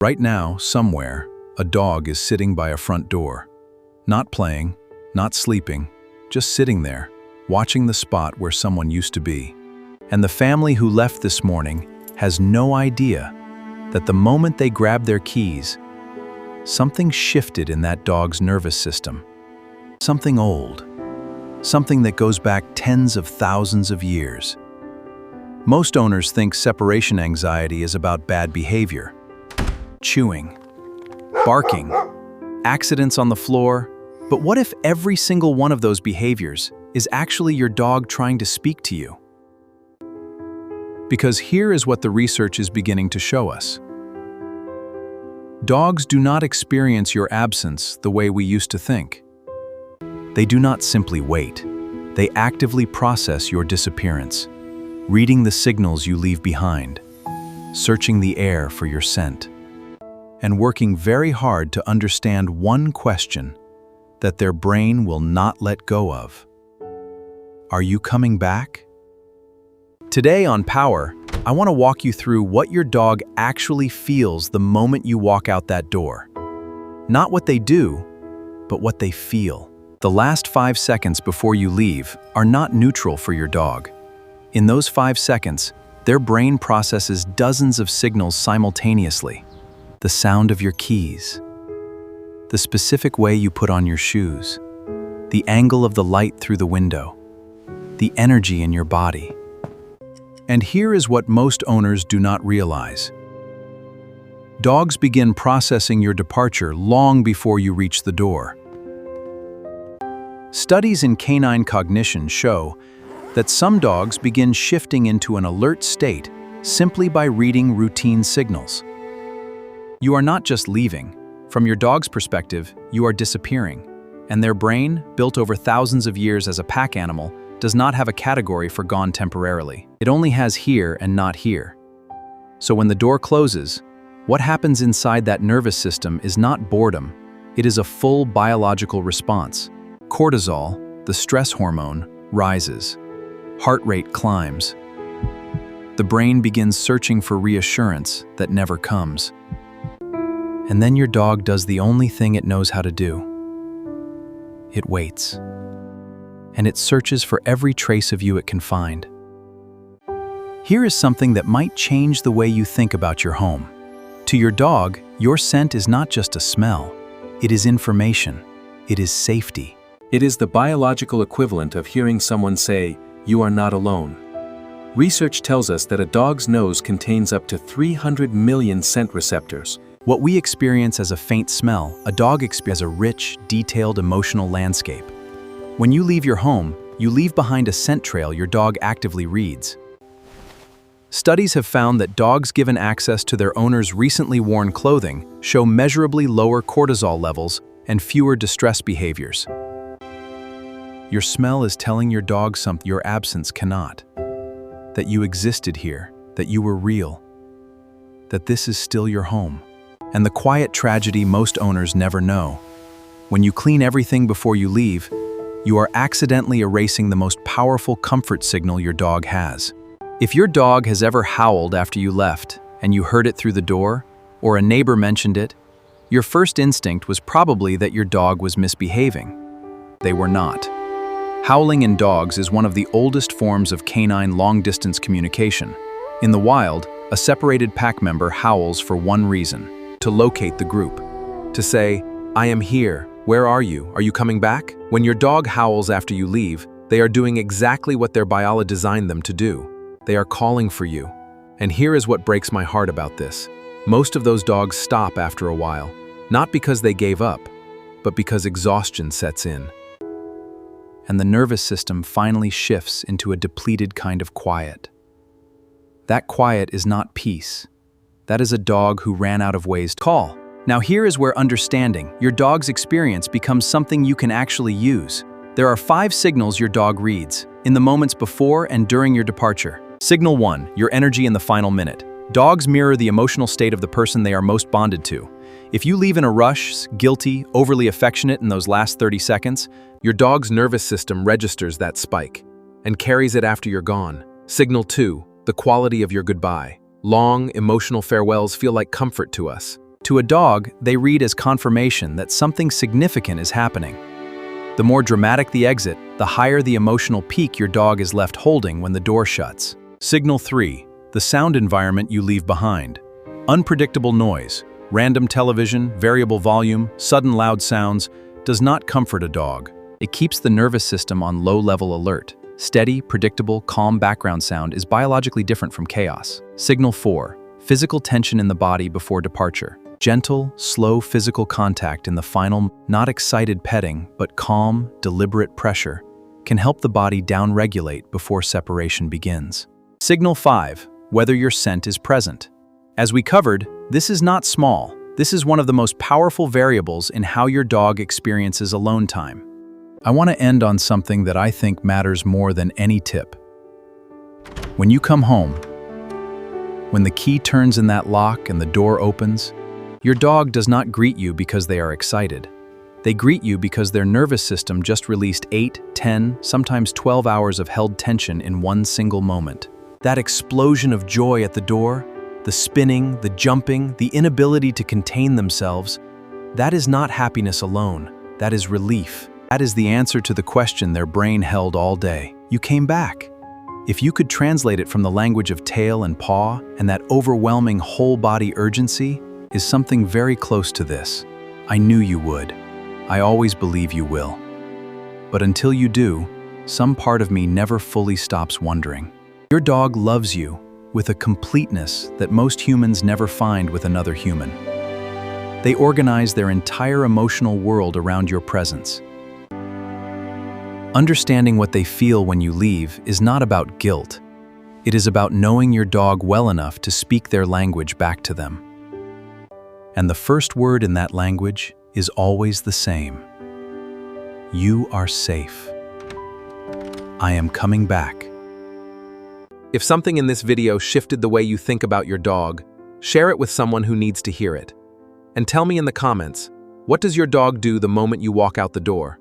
Right now, somewhere, a dog is sitting by a front door. Not playing, not sleeping, just sitting there, watching the spot where someone used to be. And the family who left this morning has no idea that the moment they grabbed their keys, something shifted in that dog's nervous system. Something old. Something that goes back tens of thousands of years. Most owners think separation anxiety is about bad behavior. Chewing, barking, accidents on the floor. But what if every single one of those behaviors is actually your dog trying to speak to you? Because here is what the research is beginning to show us. Dogs do not experience your absence the way we used to think. They do not simply wait. They actively process your disappearance, reading the signals you leave behind, searching the air for your scent, and working very hard to understand one question that their brain will not let go of. Are you coming back? Today on Pawer, I want to walk you through what your dog actually feels the moment you walk out that door. Not what they do, but what they feel. The last 5 seconds before you leave are not neutral for your dog. In those 5 seconds, their brain processes dozens of signals simultaneously. The sound of your keys, the specific way you put on your shoes, the angle of the light through the window, the energy in your body. And here is what most owners do not realize. Dogs begin processing your departure long before you reach the door. Studies in canine cognition show that some dogs begin shifting into an alert state simply by reading routine signals. You are not just leaving. From your dog's perspective, you are disappearing. And their brain, built over thousands of years as a pack animal, does not have a category for gone temporarily. It only has here and not here. So when the door closes, what happens inside that nervous system is not boredom. It is a full biological response. Cortisol, the stress hormone, rises. Heart rate climbs. The brain begins searching for reassurance that never comes. And then your dog does the only thing it knows how to do. It waits. And it searches for every trace of you it can find. Here is something that might change the way you think about your home. To your dog, your scent is not just a smell. It is information. It is safety. It is the biological equivalent of hearing someone say, "You are not alone." Research tells us that a dog's nose contains up to 300 million scent receptors. What we experience as a faint smell, a dog experiences as a rich, detailed emotional landscape. When you leave your home, you leave behind a scent trail your dog actively reads. Studies have found that dogs given access to their owner's recently worn clothing show measurably lower cortisol levels and fewer distress behaviors. Your smell is telling your dog something your absence cannot. That you existed here, that you were real, that this is still your home. And the quiet tragedy most owners never know. When you clean everything before you leave, you are accidentally erasing the most powerful comfort signal your dog has. If your dog has ever howled after you left and you heard it through the door, or a neighbor mentioned it, your first instinct was probably that your dog was misbehaving. They were not. Howling in dogs is one of the oldest forms of canine long-distance communication. In the wild, a separated pack member howls for one reason: to locate the group. To say, "I am here. Where are you? Are you coming back?" When your dog howls after you leave, they are doing exactly what their biology designed them to do. They are calling for you. And here is what breaks my heart about this. Most of those dogs stop after a while, not because they gave up, but because exhaustion sets in. And the nervous system finally shifts into a depleted kind of quiet. That quiet is not peace. That is a dog who ran out of ways to call. Now here is where understanding your dog's experience becomes something you can actually use. There are 5 signals your dog reads in the moments before and during your departure. Signal 1, your energy in the final minute. Dogs mirror the emotional state of the person they are most bonded to. If you leave in a rush, guilty, overly affectionate in those last 30 seconds, your dog's nervous system registers that spike and carries it after you're gone. Signal 2, the quality of your goodbye. Long, emotional farewells feel like comfort to us. To a dog, they read as confirmation that something significant is happening. The more dramatic the exit, the higher the emotional peak your dog is left holding when the door shuts. Signal 3. The sound environment you leave behind. Unpredictable noise, random television, variable volume, sudden loud sounds does not comfort a dog. It keeps the nervous system on low-level alert. Steady, predictable, calm background sound is biologically different from chaos. Signal 4. Physical tension in the body before departure. Gentle, slow physical contact in the final, not excited petting, but calm, deliberate pressure, can help the body downregulate before separation begins. Signal 5. Whether your scent is present. As we covered, this is not small. This is one of the most powerful variables in how your dog experiences alone time. I want to end on something that I think matters more than any tip. When you come home, when the key turns in that lock and the door opens, your dog does not greet you because they are excited. They greet you because their nervous system just released 8, 10, sometimes 12 hours of held tension in one single moment. That explosion of joy at the door, the spinning, the jumping, the inability to contain themselves, that is not happiness alone. That is relief. That is the answer to the question their brain held all day. You came back. If you could translate it from the language of tail and paw, and that overwhelming whole-body urgency, is something very close to this. I knew you would. I always believe you will. But until you do, some part of me never fully stops wondering. Your dog loves you with a completeness that most humans never find with another human. They organize their entire emotional world around your presence. Understanding what they feel when you leave is not about guilt. It is about knowing your dog well enough to speak their language back to them. And the first word in that language is always the same. You are safe. I am coming back. If something in this video shifted the way you think about your dog, share it with someone who needs to hear it. And tell me in the comments, what does your dog do the moment you walk out the door?